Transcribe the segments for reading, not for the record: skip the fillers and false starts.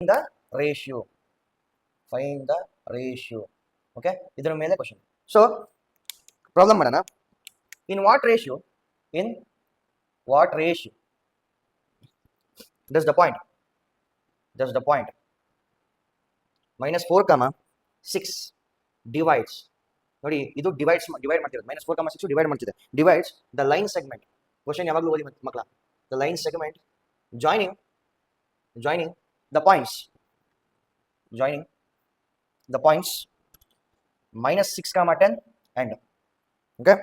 the ratio. Find the ratio. Okay, ಇದರ ಮೇಲೆ question. So problem ಮಾಡೋಣ. In what ratio does the point -4, 6 divides, ನೋಡಿ ಇದು divide ಮಾಡ್ತಿರೋದು, -4, 6 ಡಿವೈಡ್ ಮಾಡ್ತಿದೆ, divides the line segment. Question ಯಾವಾಗಲೂ ಓದಿ ಮಕ್ಕಳ, the line segment joining the points -6, 10 and okay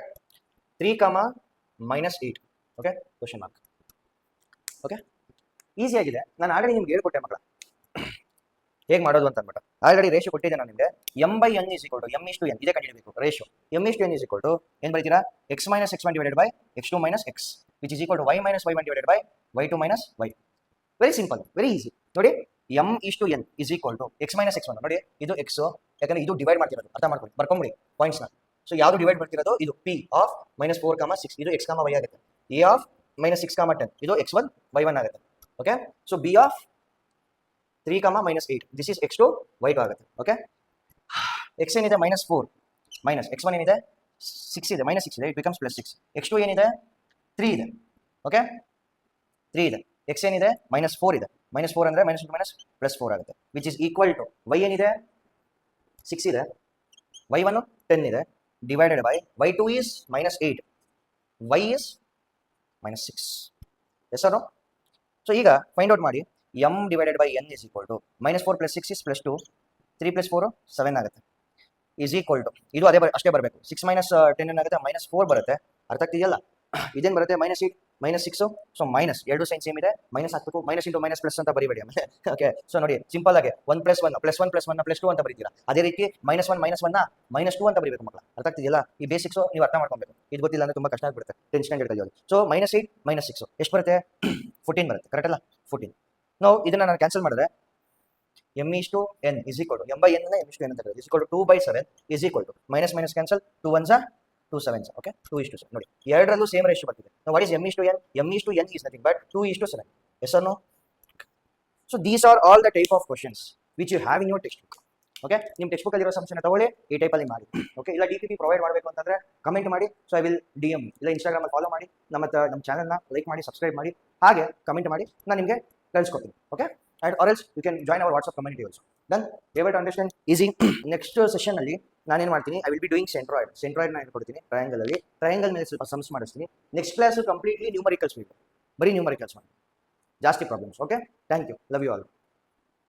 3, -8. okay question mark. okay easy ಆಗಿದೆ. ನಾನು ಆಲ್ರೆಡಿ ನಿಮ್ಗೆ ಹೇಳ್ಕೊಟ್ಟೆ ಮಕ್ಕಳ ಹೇಗೆ ಮಾಡೋದು ಅಂತ ಅಂದ್ಬಿಟ್ಟು. ಆಲ್ರೆಡಿ ರೇಷಿಯೋ ಕೊಟ್ಟಿದ್ದೆ ನಾನು ನಿಮಗೆ. m/n = m/n ಇದೇ ಕಂಡುಹಿಡಿಯಬೇಕು ರೇಷಿಯೋ. m/n ಏನು ಬರೀತೀರಾ, x - x1 / x2 - x which is equal to y - y1 / y2 - y. Very simple, very easy. ನೋಡಿ m/n is equal to x - x1. ನೋಡಿ ಇದು x, ಯಾಕಂದ್ರೆ ಇದು ಡಿವೈಡ್ ಮಾಡ್ತಿರೋದು, ಅರ್ಥ ಮಾಡ್ಕೊಳ್ಳಿ, ಬರ್ಕೊಂಬಿಡಿ ಪಾಯಿಂಟ್ಸ್ನ. ಸೊ ಯಾವುದು ಡಿವೈಡ್ ಮಾಡ್ತಿರೋದು, ಇದು p ಆಫ್ -4, 6 ಇದು x, y ಆಗುತ್ತೆ. a ಆಫ್ -6, 10 ಇದು x1 y1 ಆಗುತ್ತೆ. Okay, so b of 3, -8 this is x2 y2 ಆಗುತ್ತೆ. ಓಕೆ, x ಏನಿದೆ -4 ಮೈನಸ್ x1 ಏನಿದೆ 6 ಇದೆ, -6 ಇದೆ, ಇಟ್ ಬಿಕಮ್ಸ್ +6. x2 ಏನಿದೆ 3 ಇದೆ. ಓಕೆ, 3 ಇದೆ. x ಏನಿದೆ -4 ಇದೆ, -4 ಅಂದ್ರೆ -4 ಆಗುತ್ತೆ, which is equal to y ಏನಿದೆ 6 ಇದೆ, y1 10 ಇದೆ, divided by y2 is -8, y is -6. Yes or no? So ಈಗ ಫೈಂಡ್ ಔಟ್ ಮಾಡಿ. m/n is equal to -4 + 6 is +2, 3 + 4 7 ಆಗುತ್ತೆ, ಈಸ್ ಈಕ್ವಲ್ ಟು ಇದು ಅಷ್ಟೇ ಬರಬೇಕು. 6 - 10 ಏನಾಗುತ್ತೆ -4 ಬರುತ್ತೆ. ಅರ್ಥ ಆಗ್ತಿದೆಯಲ್ಲ? ಇದೇನು ಬರುತ್ತೆ -8 -6. ಸೊ ಮೈನಸ್ ಎರಡು ಸೈನ್ ಸೇಮ್ ಇದೆ, ಮೈನಸ್ ಹಾಕಬೇಕು, ಮೈನಸ್ ಇಂಟು ಮೈನಸ್ ಪ್ಲಸ್ ಅಂತ ಬರಿಬೇಡಿ ಆಮೇಲೆ. ಓಕೆ, ಸೊ ನೋಡಿ ಸಿಂಪಲ್ ಆಗಿ 1 + 1 +2 ಅಂತ ಬರೀತೀರಾ. ಅದೇ ರೀತಿ -1 -2 ಅಂತ ಬರೀಬೇಕು ಮಕ್ಕಳ. ಅರ್ಥ ಆಗ್ತಿದೆಯಲ್ಲ? ಈ ಬೇಸಿಕ್ಸ್ ನೀವು ಅರ್ಥ ಮಾಡ್ಕೊಬೇಕು. ಇದು ಗೊತ್ತಿಲ್ಲ ಅಂದ್ರೆ ತುಂಬಾ ಕಷ್ಟ ಆಗ್ಬಿಡುತ್ತೆ 10th ಸ್ಟ್ಯಾಂಡರ್ಡ್ ಅಲ್ಲಿ. ಸೊ -8 -6 ಎಷ್ಟು ಬರುತ್ತೆ, 14 ಬರುತ್ತೆ. ಕರೆಕ್ಟ್ ಅಲ್ಲ? 14. ನಾವು ಇದನ್ನ ನಾನು ಕ್ಯಾನ್ಸಲ್ ಮಾಡಿದ್ರೆ m/n is equal to m/n ನ m/n ಅಂತ is equal to 2/7 is equal to minus cancel 2 1s 2 7s. okay 2:7. ನೋಡಿ ಎರಡರಲ್ಲೂ ಸೇಮ್ ರೇಷಿಯೋ ಬರ್ತಿದೆ. now what is m/n? m/n is nothing but 2:7. yes or no? so these are all the type of questions which you have in your textbook. okay ನಿಮ್ಮ text book ಅಲ್ಲಿರೋ ಸಂಶಯ ತಗೊಳ್ಳಿ, ಈ type ಅಲ್ಲಿ ಮಾಡಿ. Okay, ಇಲ್ಲ DPP provide ಮಾಡಬೇಕು ಅಂತಂದ್ರೆ ಕಮೆಂಟ್ ಮಾಡಿ. ಸೊ ಐ ವಿಲ್ DM ಇಲ್ಲ Instagram ಅಲ್ಲಿ ಫಾಲೋ ಮಾಡಿ, ನಮ್ಮ ಚಾನಲ್ನ ಲೈಕ್ ಮಾಡಿ, ಸಬ್ಸ್ಕ್ರೈಬ್ ಮಾಡಿ, ಹಾಗೆ ಕಮೆಂಟ್ ಮಾಡಿ, ನಾನು ನಿಮಗೆ ಕಳಿಸ್ಕೊಡ್ತೀನಿ. Okay, and or else you can join our WhatsApp community also. Then able to understand easy. next session ಅಲ್ಲಿ ನಾನು ಏನು ಮಾಡ್ತೀನಿ, I will be doing centroid ನ ಹೇಳ್ಕೊಡ್ತೀನಿ. ಟ್ರಯಾಂಗಲ್ ಅಲ್ಲಿ ಟ್ರಯಾಂಗಲ್ ಮೇಲೆ ಸ್ವಲ್ಪ ಸಮ್ಸ್ ಮಾಡಿಸ್ತೀನಿ. ನೆಕ್ಸ್ಟ್ ಕ್ಲಾಸ್ ಕಂಪ್ಲೀಟ್ಲಿ ನ್ಯೂಮರಿಕಲ್ಸ್ ಬರೀ ನ್ಯೂಮರಿಕಲ್ಸ್ ಮಾಡಿ, ಜಾಸ್ತಿ problems. Okay, thank you, love you all.